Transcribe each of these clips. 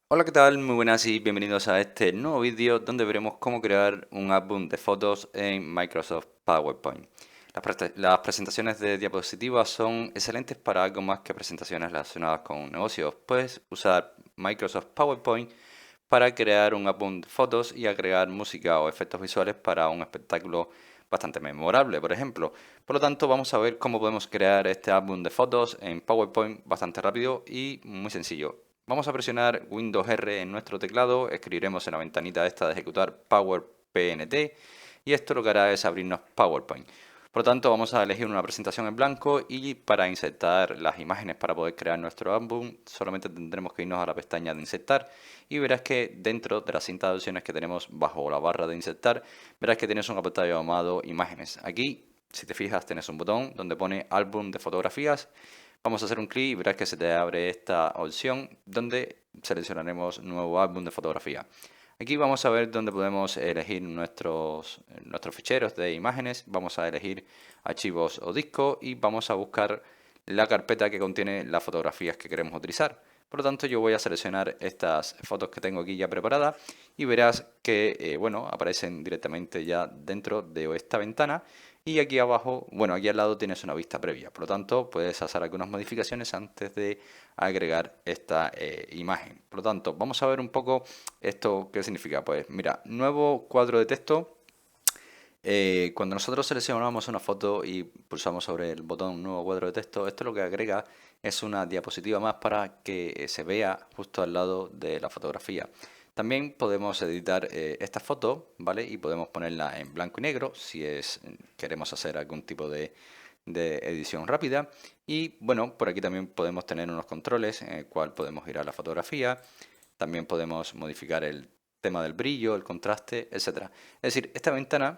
Hola, ¿qué tal? Muy buenas y bienvenidos a este nuevo vídeo donde veremos cómo crear un álbum de fotos en Microsoft PowerPoint. Las presentaciones de diapositivas son excelentes para algo más que presentaciones relacionadas con negocios. Puedes usar Microsoft PowerPoint para crear un álbum de fotos y agregar música o efectos visuales para un espectáculo bastante memorable, por ejemplo. Por lo tanto, vamos a ver cómo podemos crear este álbum de fotos en PowerPoint bastante rápido y muy sencillo. Vamos a presionar Windows R en nuestro teclado, escribiremos en la ventanita esta de ejecutar Power PNT y esto lo que hará es abrirnos PowerPoint. Por lo tanto, vamos a elegir una presentación en blanco y para insertar las imágenes para poder crear nuestro álbum, solamente tendremos que irnos a la pestaña de insertar y verás que dentro de la cinta de opciones que tenemos bajo la barra de insertar, verás que tienes un apartado llamado imágenes. Aquí, si te fijas, tienes un botón donde pone álbum de fotografías. Vamos a hacer un clic y verás que se te abre esta opción donde seleccionaremos nuevo álbum de fotografía. Aquí vamos a ver dónde podemos elegir nuestros ficheros de imágenes. Vamos a elegir archivos o discos y vamos a buscar la carpeta que contiene las fotografías que queremos utilizar. Por lo tanto, yo voy a seleccionar estas fotos que tengo aquí ya preparadas y verás que bueno, aparecen directamente ya dentro de esta ventana. Y aquí abajo, bueno, aquí al lado tienes una vista previa. Por lo tanto, puedes hacer algunas modificaciones antes de agregar esta imagen. Por lo tanto, vamos a ver un poco esto qué significa. Pues mira, nuevo cuadro de texto. Cuando nosotros seleccionamos una foto y pulsamos sobre el botón nuevo cuadro de texto, esto lo que agrega es una diapositiva más para que se vea justo al lado de la fotografía. También podemos editar esta foto, ¿vale? Y podemos ponerla en blanco y negro si queremos hacer algún tipo de edición rápida. Y bueno, por aquí también podemos tener unos controles en el cual podemos ir a la fotografía. También podemos modificar el tema del brillo, el contraste, etcétera. Es decir, esta ventana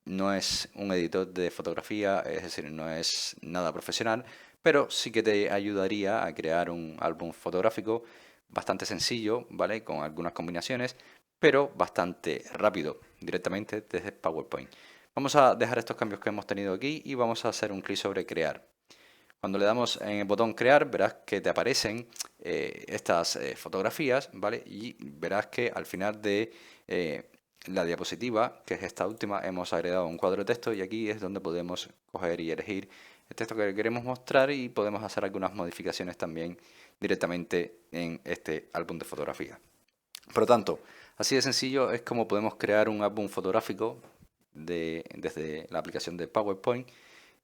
no es un editor de fotografía, es decir, no es nada profesional, pero sí que te ayudaría a crear un álbum fotográfico bastante sencillo, ¿vale? Con algunas combinaciones, pero bastante rápido, directamente desde PowerPoint. Vamos a dejar estos cambios que hemos tenido aquí y vamos a hacer un clic sobre crear. Cuando le damos en el botón crear, verás que te aparecen estas fotografías, ¿vale? Y verás que al final de la diapositiva, que es esta última, hemos agregado un cuadro de texto y aquí es donde podemos coger y elegir el texto que queremos mostrar y podemos hacer algunas modificaciones también directamente en este álbum de fotografía. Por lo tanto, así de sencillo es como podemos crear un álbum fotográfico desde la aplicación de PowerPoint.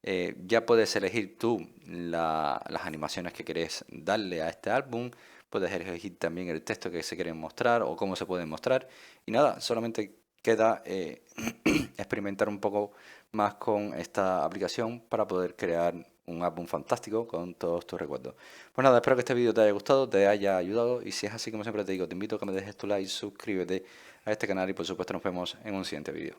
Ya puedes elegir tú las animaciones que quieres darle a este álbum, puedes elegir también el texto que se quiere mostrar o cómo se puede mostrar. Y nada, solamente queda experimentar un poco más con esta aplicación para poder crear un álbum fantástico con todos tus recuerdos. Pues nada, espero que este vídeo te haya gustado, te haya ayudado y si es así, como siempre te digo, te invito a que me dejes tu like, suscríbete a este canal y por supuesto nos vemos en un siguiente vídeo.